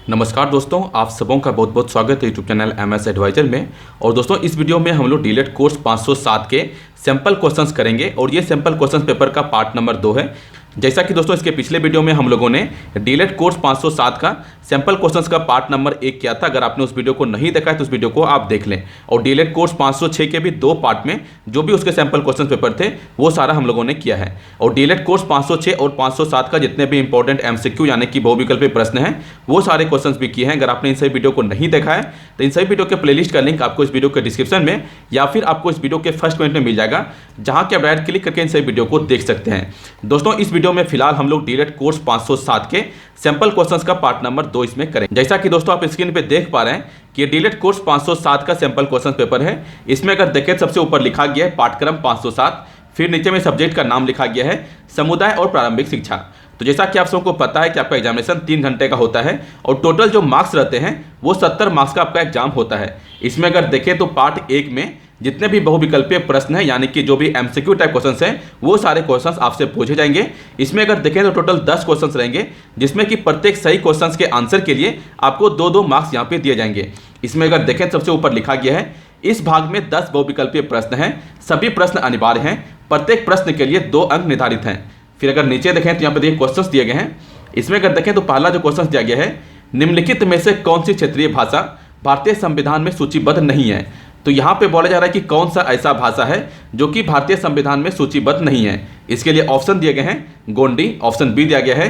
नमस्कार दोस्तों, आप सबों का बहुत बहुत स्वागत है यूट्यूब चैनल MS एडवाइजर में। और दोस्तों इस वीडियो में हम लोग डीएलएड कोर्स 507 के सैंपल क्वेश्चंस करेंगे और ये सैंपल क्वेश्चंस पेपर का पार्ट नंबर 2 है। जैसा कि दोस्तों इसके पिछले वीडियो में हम लोगों ने डीएलएड कोर्स 507 का सैंपल क्वेश्चंस का पार्ट नंबर 1 किया था। अगर आपने उस वीडियो को नहीं देखा है तो उस वीडियो को आप देख लें। और डीएलएड कोर्स 506 के भी 2 पार्ट में जो भी उसके सैंपल क्वेश्चन पेपर थे वो सारा हम लोगों ने किया है। और डीएलएड कोर्स 506 और 507 का जितने भी इंपॉर्टेंट MCQ यानी कि बहुविकल्पीय प्रश्न हैं वो सारे क्वेश्चंस भी किए हैं। अगर आपने इन सभी वीडियो को नहीं देखा है तो इन सभी वीडियो के प्लेलिस्ट का लिंक आपको इस वीडियो के डिस्क्रिप्शन में या फिर आपको इस वीडियो के फर्स्ट कमेंट में मिल जाएगा, जहां के आप डायरेक्ट क्लिक करके इन सभी वीडियो को देख सकते हैं। दोस्तों इस वीडियो में फिलहाल हम लोग डीएलएड कोर्स 507 के सैंपल क्वेश्चंस का पार्ट नंबर 2 इसमें करें। जैसा कि दोस्तों आप स्क्रीन पे देख पा रहे हैं कि डीएलएड कोर्स 507 का सैंपल क्वेश्चन पेपर है। इसमें अगर देखें सबसे ऊपर लिखा गया है पाठ्यक्रम 507, फिर नीचे में सब्जेक्ट का नाम लिखा गया है समुदाय और प्रारंभिक शिक्षा। तो जैसा कि आप सबको पता है कि आपका एग्जामिनेशन 3 घंटे का होता है और टोटल जो मार्क्स रहते हैं वो 70 मार्क्स का आपका एग्जाम होता है। इसमें अगर देखें तो पार्ट 1 में जितने भी बहुविकल्पीय प्रश्न हैं यानी कि जो भी MCQ टाइप क्वेश्चंस हैं वो सारे क्वेश्चंस आपसे पूछे जाएंगे। इसमें अगर देखें तो टोटल 10 क्वेश्चंस रहेंगे, जिसमें कि प्रत्येक सही क्वेश्चंस के आंसर के लिए आपको 2-2 मार्क्स यहाँ पे दिए जाएंगे। इसमें अगर देखें सबसे ऊपर लिखा गया है इस भाग में 10 बहुविकल्पीय प्रश्न हैं, सभी प्रश्न अनिवार्य हैं, प्रत्येक प्रश्न के लिए 2 अंक निर्धारित हैं। फिर अगर नीचे देखें तो यहाँ पे देखिए क्वेश्चंस दिए गए हैं। इसमें अगर देखें तो पहला जो क्वेश्चन दिया गया है, निम्नलिखित में से कौन सी क्षेत्रीय भाषा भारतीय संविधान में सूचीबद्ध नहीं है। तो यहाँ पे बोला जा रहा है कि कौन सा ऐसा भाषा है जो कि भारतीय संविधान में सूचीबद्ध नहीं है। इसके लिए ऑप्शन दिए गए हैं गोंडी, ऑप्शन बी दिया गया है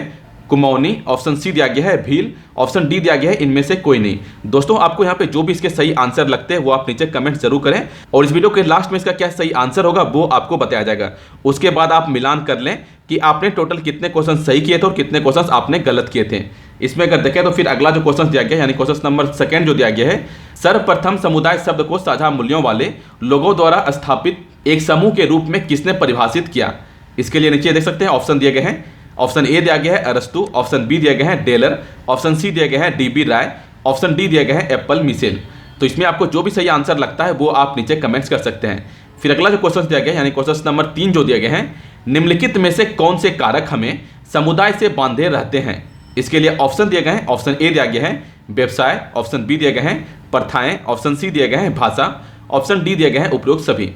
कुमाऊनी, ऑप्शन सी दिया गया है भील, ऑप्शन डी दिया गया है इनमें से कोई नहीं। दोस्तों आपको यहाँ पे जो भी इसके सही आंसर लगते हैं वो आप नीचे कमेंट जरूर करें और इस वीडियो के लास्ट में इसका क्या सही आंसर होगा वो आपको बताया जाएगा। उसके बाद आप मिलान कर लें कि आपने टोटल कितने क्वेश्चन सही किए थे और कितने क्वेश्चन आपने गलत किए थे। इसमें अगर देखें तो फिर अगला जो क्वेश्चन दिया गया है यानी क्वेश्चन नंबर 2 जो दिया गया है, सर्वप्रथम समुदाय शब्द को साझा मूल्यों वाले लोगों द्वारा स्थापित एक समूह के रूप में किसने परिभाषित किया। इसके लिए नीचे देख सकते हैं ऑप्शन दिए गए हैं। ऑप्शन ए दिया गया है अरस्तु, ऑप्शन बी दिया गया है डेलर, ऑप्शन सी दिया गया है DB राय, ऑप्शन डी दिया गया है एप्पल मिशेल। तो इसमें आपको जो भी सही आंसर लगता है वो आप नीचे कमेंट्स कर सकते हैं। फिर अगला जो क्वेश्चन दिया गया है यानी क्वेश्चन नंबर 3 जो दिया गया है, निम्नलिखित में से कौन से कारक हमें समुदाय से बांधे रहते हैं। इसके लिए ऑप्शन दिए गए हैं। ऑप्शन ए दिया गया है व्यवसाय, ऑप्शन बी दिया गया है प्रथाएं, ऑप्शन सी दिया गया है भाषा, ऑप्शन डी दिया गया है उपरोक्त सभी।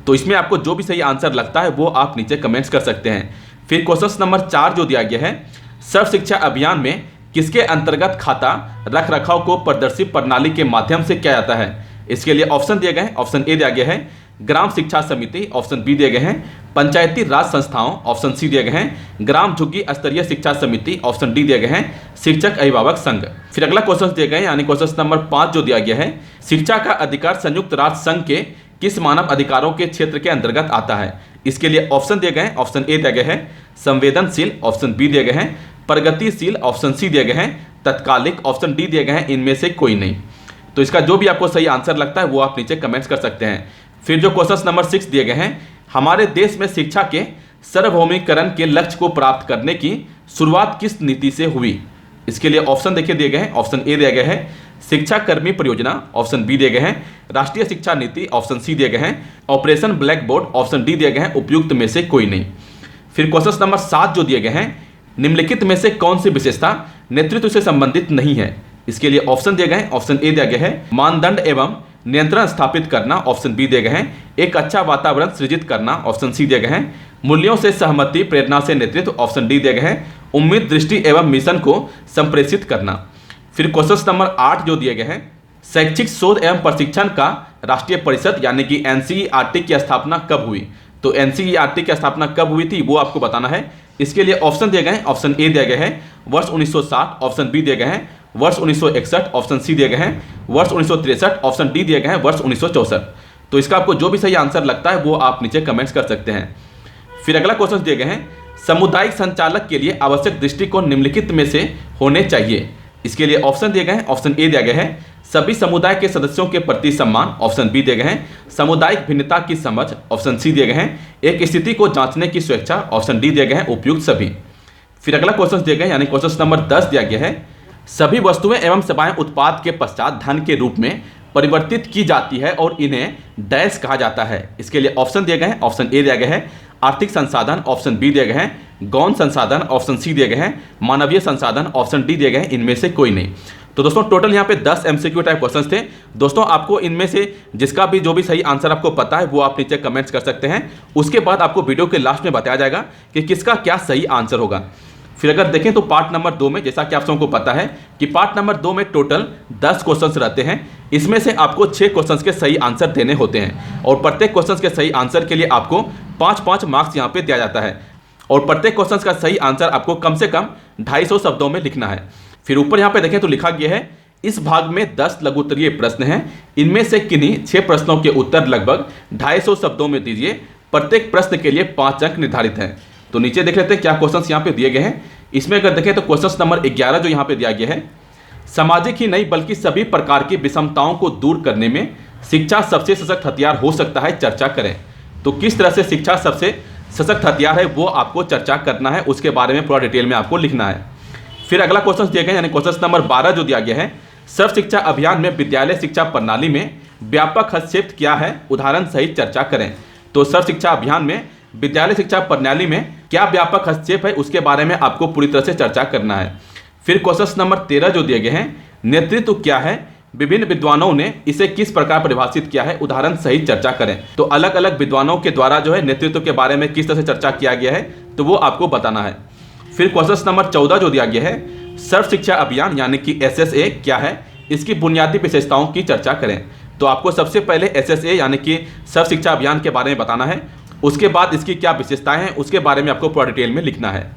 तो इसमें आपको जो भी सही आंसर लगता है वो आप नीचे कमेंट्स कर सकते हैं। फिर क्वेश्चन नंबर 4 जो दिया गया है, सर्व शिक्षा अभियान में किसके अंतर्गत खाता रख रखाव को प्रदर्शित प्रणाली के माध्यम से किया जाता है। इसके लिए ऑप्शन दिए गए हैं। ऑप्शन ए दिया गया है ग्राम शिक्षा समिति, ऑप्शन बी दिए गए हैं पंचायती राज संस्थाओं, ऑप्शन सी दिए गए हैं ग्राम झुग्गी स्तरीय शिक्षा समिति, ऑप्शन डी दिए गए हैं शिक्षक अभिभावक संघ। फिर अगला क्वेश्चन दिए गए यानी क्वेश्चन नंबर 5 जो दिया गया है, शिक्षा का अधिकार संयुक्त राष्ट्र संघ के किस मानव अधिकारों के क्षेत्र के अंतर्गत आता है। इसके लिए ऑप्शन दिए गए हैं। ऑप्शन ए दिया गया है संवेदनशील, ऑप्शन बी दिए गए हैं प्रगतिशील, ऑप्शन सी दिए गए हैं तत्कालिक, ऑप्शन डी दिए गए हैं इनमें से कोई नहीं। तो इसका जो भी आपको सही आंसर लगता है वो आप नीचे कमेंट्स कर सकते हैं। फिर जो क्वेश्चन नंबर 6 दिए गए हैं, हमारे देश में शिक्षा के सार्वभौमिकरण के लक्ष्य को प्राप्त करने की शुरुआत किस नीति से हुई। इसके लिए ऑप्शन देखिए दिए गए हैं। ऑप्शन ए दिया गया है शिक्षा कर्मी परियोजना, ऑप्शन बी दिए गए हैं राष्ट्रीय शिक्षा नीति, ऑप्शन सी दिए गए हैं operation black board, option D दिए गए हैं उपयुक्त में से कोई नहीं। फिर क्वेश्चन नंबर 7 जो दिए गए हैं, निम्नलिखित में से कौन सी विशेषता नेतृत्व से संबंधित नहीं है। इसके लिए ऑप्शन दिए गए हैं। ऑप्शन ए दिया गया है मानदंड एवं नियंत्रण स्थापित करना, ऑप्शन बी दिए गए हैं एक अच्छा वातावरण सृजित करना, ऑप्शन सी दिए गए हैं मूल्यों से सहमति प्रेरणा से नेतृत्व, ऑप्शन डी दिए गए हैं उम्मीद दृष्टि एवं मिशन को संप्रेषित करना। फिर क्वेश्चन नंबर 8 जो दिए गए हैं, शैक्षिक शोध एवं प्रशिक्षण का राष्ट्रीय परिषद यानी कि NCERT की स्थापना कब हुई। तो NCERT की स्थापना कब हुई थी वो आपको बताना है। इसके लिए ऑप्शन दिए गए हैं। ऑप्शन ए दिया गया है वर्ष 1960, ऑप्शन बी दिए गए हैं वर्ष 1961, ऑप्शन सी दिए गए हैं वर्ष 1963, ऑप्शन डी दिए गए हैं वर्ष 1964। तो इसका आपको जो भी सही आंसर लगता है वो आप नीचे कमेंट्स कर सकते हैं। फिर अगला क्वेश्चन दिए गए हैं, सामुदायिक संचालक के लिए आवश्यक दृष्टिकोण निम्नलिखित में से होने चाहिए। इसके लिए ऑप्शन दिए गए हैं। ऑप्शन ए दिया गया है सभी समुदाय के सदस्यों के प्रति सम्मान, ऑप्शन बी दिए गए हैं सामुदायिक भिन्नता की समझ, ऑप्शन सी दिए गए हैं एक स्थिति को जांचने की स्वेच्छा, ऑप्शन डी दिए गए हैं उपयुक्त सभी। फिर अगला क्वेश्चन दिया गया यानी क्वेश्चन नंबर 10 दिया गया है, सभी वस्तुएं एवं सेवाएं उत्पाद के पश्चात धन के रूप में परिवर्तित की जाती है और इन्हें डैश कहा जाता है। इसके लिए ऑप्शन दिए गए हैं। ऑप्शन ए दिया गया है आर्थिक संसाधन, ऑप्शन बी दिए गए हैं गौण संसाधन, ऑप्शन सी दिए गए हैं मानवीय संसाधन, ऑप्शन डी दिए गए हैं इनमें से कोई नहीं। तो दोस्तों टोटल यहाँ पे 10 एमसीक्यू टाइप क्वेश्चंस थे। दोस्तों आपको इनमें से जिसका भी जो भी सही आंसर आपको पता है वो आप नीचे कमेंट्स कर सकते हैं। उसके बाद आपको वीडियो के लास्ट में बताया जाएगा कि किसका क्या सही आंसर होगा। फिर अगर देखें तो पार्ट नंबर 2 में जैसा कि आप सबको पता है कि पार्ट नंबर 2 में टोटल 10 क्वेश्चंस रहते हैं। इसमें से आपको 6 क्वेश्चंस के सही आंसर देने होते हैं और प्रत्येक क्वेश्चंस के सही आंसर के लिए आपको 5-5 मार्क्स यहाँ पे दिया जाता है और प्रत्येक क्वेश्चंस का सही आंसर आपको कम से कम 250 शब्दों में लिखना है। फिर ऊपर यहाँ पे देखें तो लिखा गया है इस भाग में 10 लघु उत्तरीय प्रश्न हैं, इनमें से किन्हीं 6 प्रश्नों के उत्तर लगभग 250 शब्दों में दीजिए। प्रत्येक प्रश्न के लिए 5 अंक निर्धारित हैं। तो नीचे देख लेते हैं क्या क्वेश्चंस यहाँ पे दिए गए हैं। इसमें अगर देखें तो क्वेश्चन नंबर 11 जो यहाँ पे दिया गया है, सामाजिक ही नहीं बल्कि सभी प्रकार की विषमताओं को दूर करने में शिक्षा सबसे सशक्त हथियार हो सकता है, चर्चा करें। तो किस तरह से शिक्षा सबसे सशक्त हथियार है वो आपको चर्चा करना है, उसके बारे में पूरा डिटेल में आपको लिखना है। फिर अगला क्वेश्चन दिया गया यानी क्वेश्चन नंबर 12 जो दिया गया है, सर्व शिक्षा अभियान में विद्यालय शिक्षा प्रणाली में व्यापक हस्तक्षेप क्या है, उदाहरण सहित चर्चा करें। तो सर्व शिक्षा अभियान में विद्यालय शिक्षा प्रणाली में क्या व्यापक हस्तक्षेप है उसके बारे में आपको पूरी तरह से चर्चा करना है। फिर क्वेश्चन नंबर 13 जो दिए गए हैं, नेतृत्व क्या है, विभिन्न विद्वानों ने इसे किस प्रकार परिभाषित किया है, उदाहरण सहित चर्चा करें। तो अलग अलग विद्वानों के द्वारा जो है नेतृत्व के बारे में किस तरह से चर्चा किया गया है तो वो आपको बताना है। फिर क्वेश्चन नंबर 14 जो दिया गया है, सर्व शिक्षा अभियान यानी कि SSA क्या है, इसकी बुनियादी विशेषताओं की चर्चा करें। तो आपको सबसे पहले SSA यानी कि सर्व शिक्षा अभियान के बारे में बताना है, उसके बाद इसकी क्या विशेषताएं हैं उसके बारे में आपको पूरा डिटेल में लिखना है।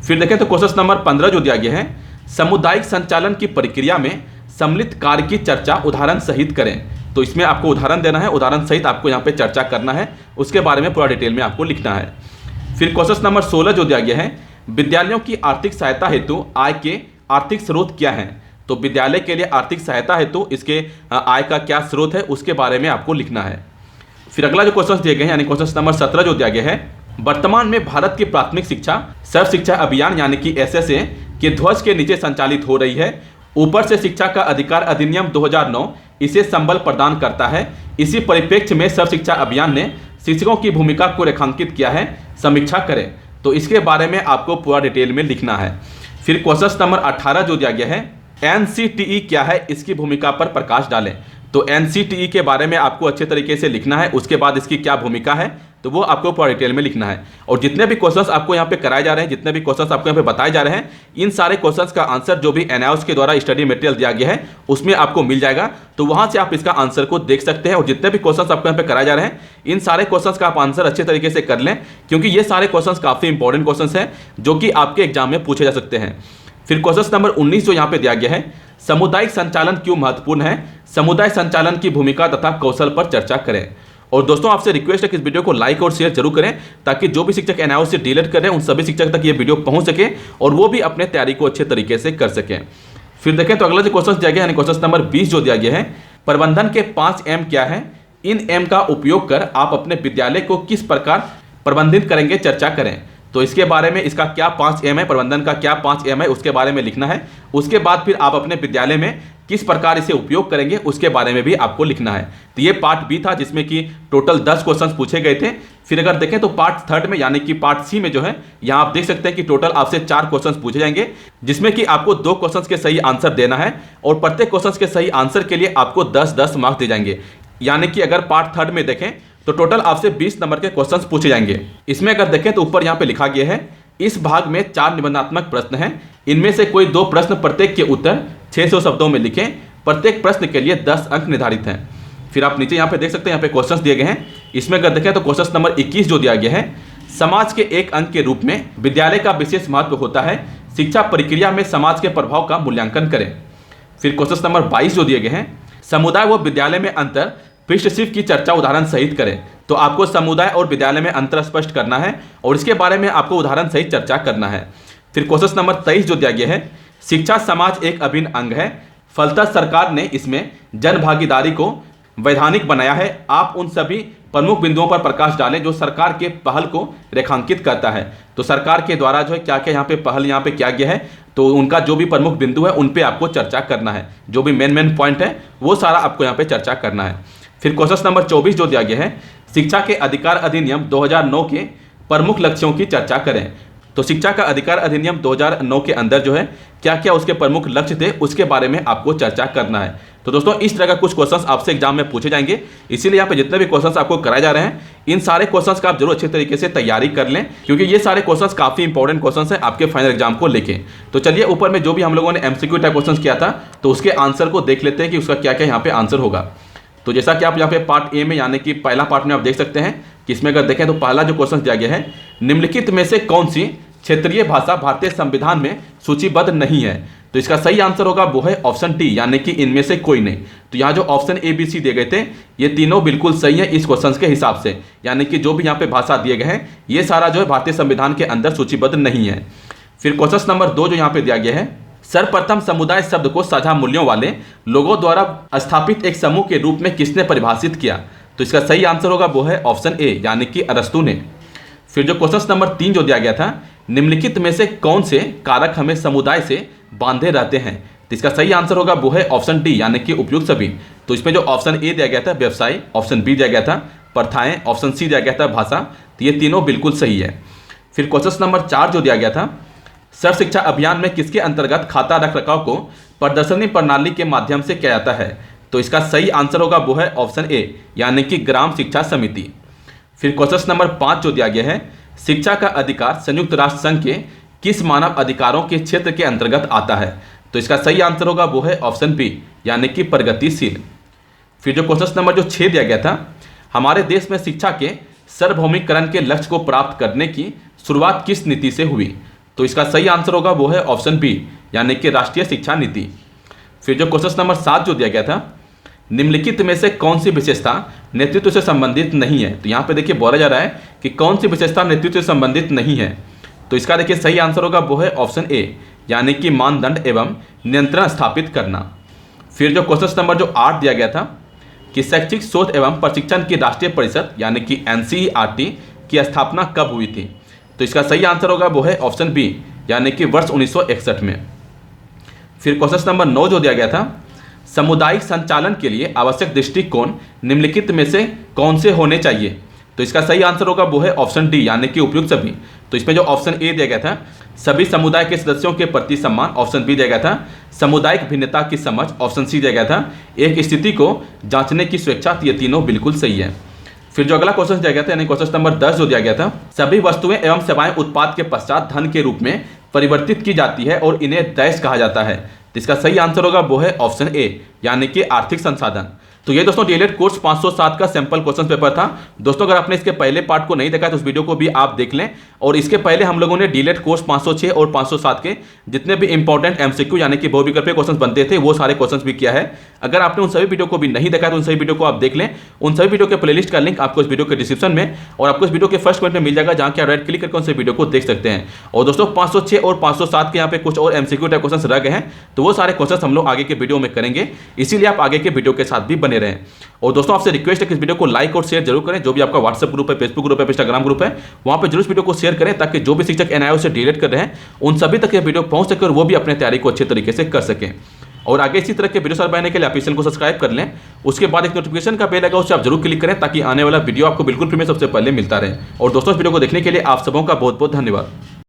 फिर देखें तो क्वेश्चन नंबर 15 जो दिया गया है, सामुदायिक संचालन की प्रक्रिया में सम्मिलित कार्य की चर्चा उदाहरण सहित करें। तो इसमें आपको उदाहरण देना है, उदाहरण सहित आपको यहाँ पे चर्चा करना है, उसके बारे में पूरा डिटेल में आपको लिखना है। फिर क्वेश्चन नंबर 16 जो दिया गया है, विद्यालयों की आर्थिक सहायता हेतु आय के आर्थिक स्रोत क्या हैं। तो विद्यालय के लिए आर्थिक सहायता हेतु इसके आय का क्या स्रोत है उसके बारे में आपको लिखना है। फिर अगला जो क्वेश्चन दिए गए हैं यानी क्वेश्चन नंबर 17 जो दिया गया है, वर्तमान में भारत की प्राथमिक शिक्षा सर्व शिक्षा अभियान यानी कि SSA के ध्वज के नीचे संचालित हो रही है। ऊपर से शिक्षा का अधिकार अधिनियम 2009 इसे संबल प्रदान करता है। इसी परिप्रेक्ष्य में सर्व शिक्षा अभियान ने शिक्षकों की भूमिका को रेखांकित किया है, समीक्षा करें। तो इसके बारे में आपको पूरा डिटेल में लिखना है। फिर क्वेश्चन नंबर 18 जो दिया गया है, NCTE क्या है, इसकी भूमिका पर प्रकाश डालें। तो NCTE के बारे में आपको अच्छे तरीके से लिखना है, उसके बाद इसकी क्या भूमिका है तो वो आपको पूरा डिटेल में लिखना है। और जितने भी क्वेश्चंस आपको यहाँ पे कराए जा रहे हैं, जितने भी क्वेश्चंस आपको यहाँ पे बताए जा रहे हैं, इन सारे क्वेश्चंस का आंसर जो भी NIOS के द्वारा स्टडी मटेरियल दिया गया है उसमें आपको मिल जाएगा। तो वहाँ से आप इसका आंसर को देख सकते हैं और जितने भी क्वेश्चंस आपको यहाँ पे कराए जा रहे हैं इन सारे क्वेश्चंस का आप आंसर अच्छे तरीके से कर लें, क्योंकि ये सारे क्वेश्चंस काफ़ी इंपॉर्टेंट क्वेश्चंस हैं जो कि आपके एग्जाम में पूछे जा सकते हैं। फिर क्वेश्चन नंबर 19 जो यहाँ पे दिया गया है, सामुदायिक संचालन क्यों महत्वपूर्ण है, समुदाय संचालन की भूमिका तथा कौशल पर चर्चा करें। और दोस्तों आपसे रिक्वेस्ट है कि इस वीडियो को लाइक और शेयर जरूर करें ताकि जो भी शिक्षक NIOS से डीलेट कर रहे हैं उन सभी शिक्षक तक ये वीडियो पहुंच सके और वो भी अपने तैयारी को अच्छे तरीके से कर सकें। फिर देखें तो अगला जो क्वेश्चन दिया गया है क्वेश्चन नंबर 20 जो दिया गया है, प्रबंधन के 5 M क्या है, इन M का उपयोग कर आप अपने विद्यालय को किस प्रकार प्रबंधित करेंगे, चर्चा करें। तो इसके बारे में इसका क्या 5 M है, प्रबंधन का क्या 5 M है उसके बारे में लिखना है। उसके बाद फिर आप अपने विद्यालय में किस प्रकार इसे उपयोग करेंगे उसके बारे में भी आपको लिखना है। तो ये पार्ट B था जिसमें कि टोटल 10 क्वेश्चंस पूछे गए थे। फिर अगर देखें तो पार्ट 3 में यानी कि पार्ट C में जो है यहाँ आप देख सकते हैं कि टोटल आपसे 4 क्वेश्चंस पूछे जाएंगे, जिसमें कि आपको 2 क्वेश्चंस के सही आंसर देना है और प्रत्येक क्वेश्चंस के सही आंसर के लिए आपको 10-10 मार्क्स दिए जाएंगे। यानी कि अगर पार्ट 3 में देखें तो टोटल आपसे 20 नंबर के क्वेश्चंस पूछे जाएंगे। इसमें अगर देखें तो ऊपर यहाँ पे लिखा गया है, इस भाग में 4 निबंधात्मक प्रश्न हैं, इनमें से कोई 2 प्रश्न प्रत्येक के उत्तर 600 शब्दों में लिखें। प्रत्येक प्रश्न के लिए 10 अंक निर्धारित हैं। फिर आप नीचे यहाँ पे देख सकते हैं, यहाँ पे क्वेश्चंस दिए गए हैं। इसमें अगर देखें तो क्वेश्चन नंबर 21 जो दिया गया है, समाज के एक अंग के रूप में विद्यालय का विशेष महत्व होता है, शिक्षा प्रक्रिया में समाज के प्रभाव का मूल्यांकन करें। फिर क्वेश्चन नंबर 22 जो दिए गए हैं, समुदाय व विद्यालय में अंतर पृष्ठशीर्ष की चर्चा उदाहरण सहित करें। तो आपको समुदाय और विद्यालय में अंतर स्पष्ट करना है और इसके बारे में आपको उदाहरण सहित चर्चा करना है। फिर क्वेश्चन नंबर 23 जो दिया गया है, शिक्षा समाज एक अभिन्न अंग है, फलतः सरकार ने इसमें जन भागीदारी को वैधानिक बनाया है। आप उन सभी प्रमुख बिंदुओं पर प्रकाश डालें जो सरकार के पहल को रेखांकित करता है। तो सरकार के द्वारा जो है क्या क्या यहाँ पे पहल यहाँ पे किया गया है, तो उनका जो भी प्रमुख बिंदु है उन पे आपको चर्चा करना है, जो भी मेन पॉइंट है वो सारा आपको यहाँ पे चर्चा करना है। फिर क्वेश्चन नंबर 24 जो दिया गया है, शिक्षा के अधिकार अधिनियम 2009 के प्रमुख लक्ष्यों की चर्चा करें। तो शिक्षा का अधिकार अधिनियम 2009 के अंदर जो है क्या क्या उसके प्रमुख लक्ष्य थे उसके बारे में आपको चर्चा करना है। तो दोस्तों इस तरह का कुछ क्वेश्चंस आपसे एग्जाम में पूछे जाएंगे, इसीलिए यहाँ पे जितने भी क्वेश्चंस आपको कराए जा रहे हैं इन सारे क्वेश्चंस का आप जरूर अच्छे तरीके से तैयारी कर लें, क्योंकि ये सारे क्वेश्चंस काफी इंपॉर्टेंट क्वेश्चंस हैं आपके फाइनल एग्जाम को लेके। तो चलिए ऊपर में जो भी हम लोगों ने एमसीक्यू टाइप क्वेश्चन किया था तो उसके आंसर को देख लेते हैं कि उसका क्या क्या यहाँ पे आंसर होगा। तो जैसा कि आप यहाँ पे पार्ट ए में यानी कि पहला पार्ट में आप देख सकते हैं कि इसमें अगर देखें तो पहला जो क्वेश्चन दिया गया है, निम्नलिखित में से कौन सी क्षेत्रीय भाषा भारतीय संविधान में सूचीबद्ध नहीं है। तो इसका सही आंसर होगा वो है ऑप्शन डी, यानी कि इनमें से कोई नहीं। तो यहाँ जो ऑप्शन ए बी सी दिए गए थे ये तीनों बिल्कुल सही है इस क्वेश्चन के हिसाब से, यानी कि जो भी यहाँ पे भाषा दिए गए हैं ये सारा जो है भारतीय संविधान के अंदर सूचीबद्ध नहीं है। फिर क्वेश्चन नंबर 2 जो यहाँ पे दिया गया है, सर्वप्रथम समुदाय शब्द को साझा मूल्यों वाले लोगों द्वारा स्थापित एक समूह के रूप में किसने परिभाषित किया। तो इसका सही आंसर होगा वो है ऑप्शन ए, यानी कि अरस्तु ने। फिर जो क्वेश्चन नंबर 3 जो दिया गया था, निम्नलिखित में से कौन से कारक हमें समुदाय से बांधे रहते हैं। तो इसका सही आंसर होगा वो है ऑप्शन डी, यानी कि उपयुक्त सभी। तो इसमें जो ऑप्शन ए दिया गया था व्यवसाय, ऑप्शन बी दिया गया था प्रथाएं, ऑप्शन सी दिया गया था भाषा, तो ये तीनों बिल्कुल सही है। फिर क्वेश्चन नंबर 4 जो दिया गया था, सर्व शिक्षा अभियान में किसके अंतर्गत खाता रख रखाव को प्रदर्शनी प्रणाली के माध्यम से किया जाता है। तो इसका सही आंसर होगा वो है ऑप्शन ए, यानी कि ग्राम शिक्षा समिति। फिर क्वेश्चन नंबर 5 जो दिया गया है, शिक्षा का अधिकार संयुक्त राष्ट्र संघ के किस मानव अधिकारों के क्षेत्र के अंतर्गत आता है। तो इसका सही आंसर होगा वो है ऑप्शन बी, यानी कि प्रगतिशील। फिर जो क्वेश्चन नंबर जो 6 दिया गया था, हमारे देश में शिक्षा के सार्वभौमिकरण के लक्ष्य को प्राप्त करने की शुरुआत किस नीति से हुई। तो इसका सही आंसर होगा वो है ऑप्शन बी, यानी कि राष्ट्रीय शिक्षा नीति। फिर जो क्वेश्चन नंबर 7 जो दिया गया था, निम्नलिखित में से कौन सी विशेषता नेतृत्व से संबंधित नहीं है। तो यहाँ पे देखिए बोला जा रहा है कि कौन सी विशेषता नेतृत्व से संबंधित नहीं है। तो इसका देखिए सही आंसर होगा वो है ऑप्शन ए, यानी कि मानदंड एवं नियंत्रण स्थापित करना। फिर जो क्वेश्चन नंबर जो 8 दिया गया था कि शैक्षिक शोध एवं प्रशिक्षण की राष्ट्रीय परिषद यानी कि NCERT की स्थापना कब हुई थी। तो इसका सही आंसर होगा वो है ऑप्शन बी, यानी कि वर्ष 1961 में। फिर क्वेश्चन नंबर 9 जो दिया गया था, सामुदायिक संचालन के लिए आवश्यक दृष्टिकोण निम्नलिखित में से कौन से होने चाहिए। तो इसका सही आंसर होगा वो है ऑप्शन डी, यानी कि उपयुक्त सभी। तो इसमें जो ऑप्शन ए दिया गया था, सभी समुदाय के सदस्यों के प्रति सम्मान, ऑप्शन बी दिया गया था सामुदायिक भिन्नता की समझ, ऑप्शन सी दिया गया था एक स्थिति को जांचने की स्वेच्छा। तो ये तीनों बिल्कुल सही है। फिर जो अगला क्वेश्चन दिया गया था यानी क्वेश्चन नंबर 10 जो दिया गया था, सभी वस्तुएं एवं सेवाएं उत्पाद के पश्चात धन के रूप में परिवर्तित की जाती है और इन्हें डैश कहा जाता है। तो इसका सही आंसर होगा वो है ऑप्शन ए, यानी कि आर्थिक संसाधन। तो ये दोस्तों डीएलएड कोर्स 507 का सैंपल क्वेश्चन पेपर था। दोस्तों अगर आपने इसके पहले पार्ट को नहीं देखा तो उस वीडियो को भी आप देख लें। और इसके पहले हम लोगों ने डीएलएड कोर्स 506 और 507 के जितने भी इंपॉर्टेंट एमसीक्यू यानी कि बहुविकल्पीय क्वेश्चन बनते थे वो सारे क्वेश्चन भी किया है। अगर आपने उन सभी वीडियो को भी नहीं देखा तो उन सभी वीडियो को आप देख लें। उन सभी वीडियो के प्लेलिस्ट का लिंक आपको इस वीडियो के डिस्क्रिप्शन में और आपको इस वीडियो के फर्स्ट कमेंट में मिल जाएगा, जहां कि आप राइट क्लिक करके उन सभी वीडियो को देख सकते हैं। और दोस्तों 506 और 507 के यहाँ पे कुछ और एमसीक्यू टाइप क्वेश्चन रह गए हैं, तो वो सारे क्वेश्चन हम लोग आगे के वीडियो में करेंगे, इसीलिए आप आगे के वीडियो के साथ भी बने रहें। और दोस्तों आपसे रिक्वेस्ट है कि इस वीडियो को लाइक और शेयर जरूर करें। जो भी आपका व्हाट्सएप ग्रुप है, फेसबुक ग्रुप है, इंस्टाग्राम ग्रुप है, वहां पे जरूर इस वीडियो को शेयर करें ताकि जो भी शिक्षक एनआईओ से डीएलएड कर रहे हैं उन सभी तक ये वीडियो पहुंच सके और वो भी अपने तैयारी को अच्छे तरीके से कर सकें। और आगे इसी तरह के वीडियो साथ पाने के लिए आप चैनल को सब्सक्राइब कर लें। उसके बाद एक नोटिफिकेशन का बेल लगा उसे आप जरूर क्लिक करें ताकि आने वाला वीडियो आपको बिल्कुल फ्री में सबसे पहले मिलता रहे। और दोस्तों इस वीडियो को देखने के लिए आप सबों का बहुत बहुत धन्यवाद।